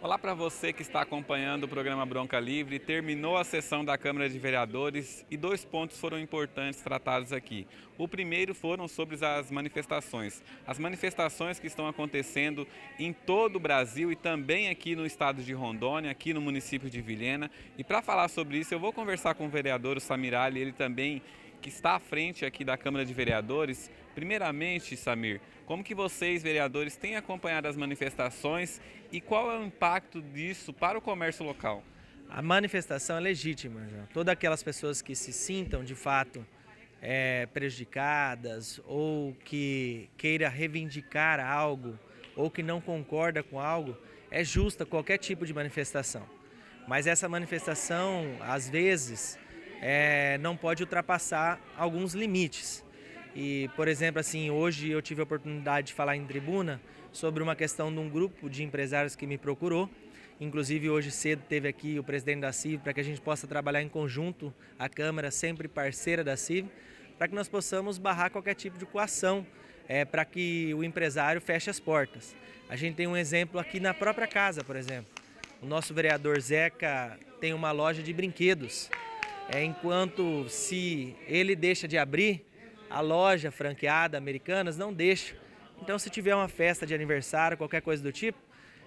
Falar para você que está acompanhando o programa Bronca Livre, terminou a sessão da Câmara de Vereadores e dois pontos foram importantes tratados aqui. O primeiro foram sobre as manifestações. As manifestações que estão acontecendo em todo o Brasil e também aqui no estado de Rondônia, aqui no município de Vilhena. E para falar sobre isso, eu vou conversar com o vereador Samirali, ele também que está à frente aqui da Câmara de Vereadores. Primeiramente, Samir, como que vocês, vereadores, têm acompanhado as manifestações e qual é o impacto disso para o comércio local? A manifestação é legítima, João. Todas aquelas pessoas que se sintam, de fato, prejudicadas ou que queira reivindicar algo ou que não concorda com algo, é justa qualquer tipo de manifestação. Mas essa manifestação, às vezes, não pode ultrapassar alguns limites. E, por exemplo, assim, hoje eu tive a oportunidade de falar em tribuna sobre uma questão de um grupo de empresários que me procurou. Inclusive, hoje cedo teve aqui o presidente da CIV para que a gente possa trabalhar em conjunto, a Câmara sempre parceira da CIV, para que nós possamos barrar qualquer tipo de coação, para que o empresário feche as portas. A gente tem um exemplo aqui na própria casa, por exemplo. O nosso vereador Zeca tem uma loja de brinquedos. Enquanto se ele deixa de abrir, a loja franqueada Americanas não deixa. Então, se tiver uma festa de aniversário, qualquer coisa do tipo,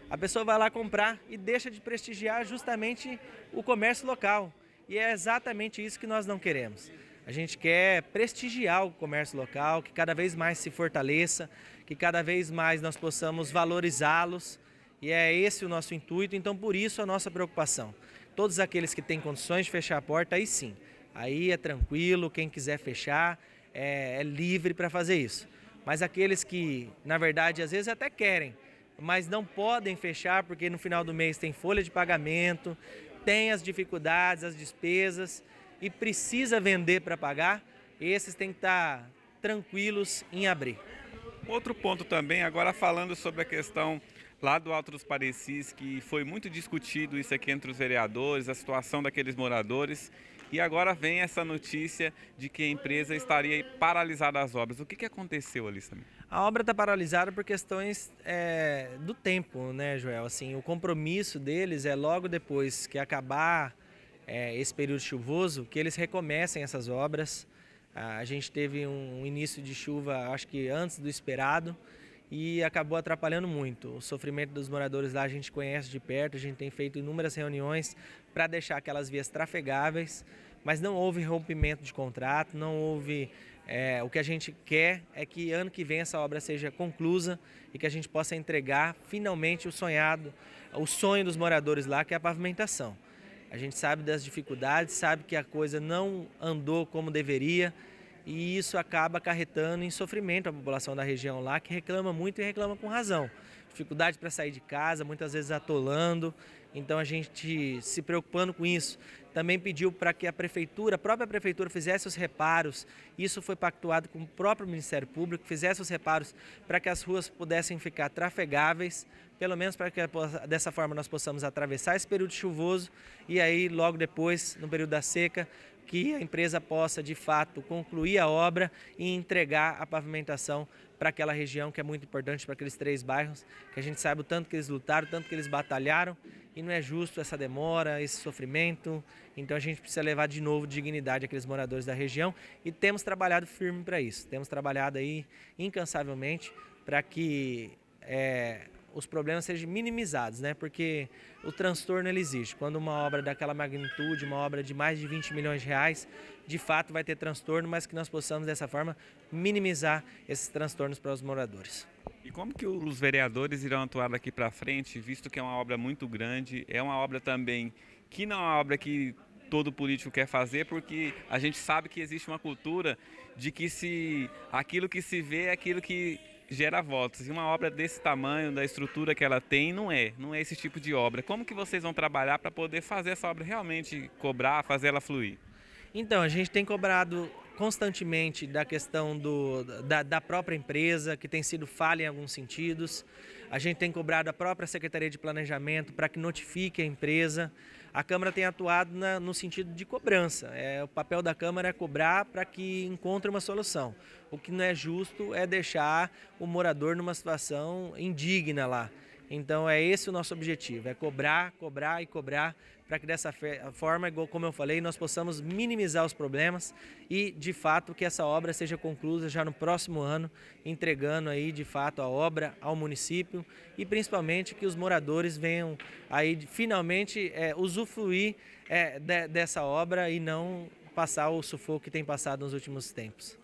a pessoa vai lá comprar e deixa de prestigiar justamente o comércio local. E é exatamente isso que nós não queremos. A gente quer prestigiar o comércio local, que cada vez mais se fortaleça, que cada vez mais nós possamos valorizá-los. E é esse o nosso intuito, então por isso a nossa preocupação. Todos aqueles que têm condições de fechar a porta, aí sim, aí é tranquilo, quem quiser fechar é livre para fazer isso. Mas aqueles que, na verdade, às vezes até querem, mas não podem fechar porque no final do mês tem folha de pagamento, tem as dificuldades, as despesas e precisa vender para pagar, esses têm que estar tranquilos em abrir. Outro ponto também, agora falando sobre a questão lá do Alto dos Parecis, que foi muito discutido isso aqui entre os vereadores, a situação daqueles moradores, e agora vem essa notícia de que a empresa estaria paralisada as obras. O que aconteceu ali, Samir? A obra está paralisada por questões do tempo, né, Joel? Assim, o compromisso deles é logo depois que acabar esse período chuvoso, que eles recomecem essas obras. A gente teve um início de chuva, acho que antes do esperado, e acabou atrapalhando muito. O sofrimento dos moradores lá a gente conhece de perto, a gente tem feito inúmeras reuniões para deixar aquelas vias trafegáveis, mas não houve rompimento de contrato, não houve... o que a gente quer é que ano que vem essa obra seja conclusa e que a gente possa entregar finalmente o sonho dos moradores lá, que é a pavimentação. A gente sabe das dificuldades, sabe que a coisa não andou como deveria, e isso acaba acarretando em sofrimento a população da região lá, que reclama muito e reclama com razão. Dificuldade para sair de casa, muitas vezes atolando, então a gente se preocupando com isso. Também pediu para que a própria prefeitura fizesse os reparos, isso foi pactuado com o próprio Ministério Público, fizesse os reparos para que as ruas pudessem ficar trafegáveis, pelo menos para que dessa forma nós possamos atravessar esse período chuvoso e aí logo depois, no período da seca, que a empresa possa de fato concluir a obra e entregar a pavimentação para aquela região que é muito importante, para aqueles 3 bairros, que a gente sabe o tanto que eles lutaram, o tanto que eles batalharam, e não é justo essa demora, esse sofrimento. Então a gente precisa levar de novo dignidade àqueles moradores da região e temos trabalhado firme para isso, temos trabalhado aí incansavelmente para que os problemas sejam minimizados, né? Porque o transtorno ele existe. Quando uma obra daquela magnitude, uma obra de mais de 20 milhões de reais, de fato vai ter transtorno, mas que nós possamos dessa forma minimizar esses transtornos para os moradores. E como que os vereadores irão atuar daqui para frente, visto que é uma obra muito grande, é uma obra também que não é uma obra que todo político quer fazer, porque a gente sabe que existe uma cultura de que aquilo que se vê é aquilo que gera votos. E uma obra desse tamanho, da estrutura que ela tem, não é esse tipo de obra. Como que vocês vão trabalhar para poder fazer essa obra realmente cobrar, fazer ela fluir? Então, a gente tem cobrado constantemente da questão da própria empresa, que tem sido falha em alguns sentidos. A gente tem cobrado a própria Secretaria de Planejamento para que notifique a empresa. A Câmara tem atuado no sentido de cobrança. O papel da Câmara é cobrar para que encontre uma solução. O que não é justo é deixar o morador numa situação indigna lá. Então é esse o nosso objetivo, é cobrar, cobrar e cobrar, para que dessa forma, como eu falei, nós possamos minimizar os problemas e, de fato, que essa obra seja concluída já no próximo ano, entregando aí, de fato, a obra ao município e, principalmente, que os moradores venham aí, finalmente, usufruir dessa obra e não passar o sufoco que tem passado nos últimos tempos.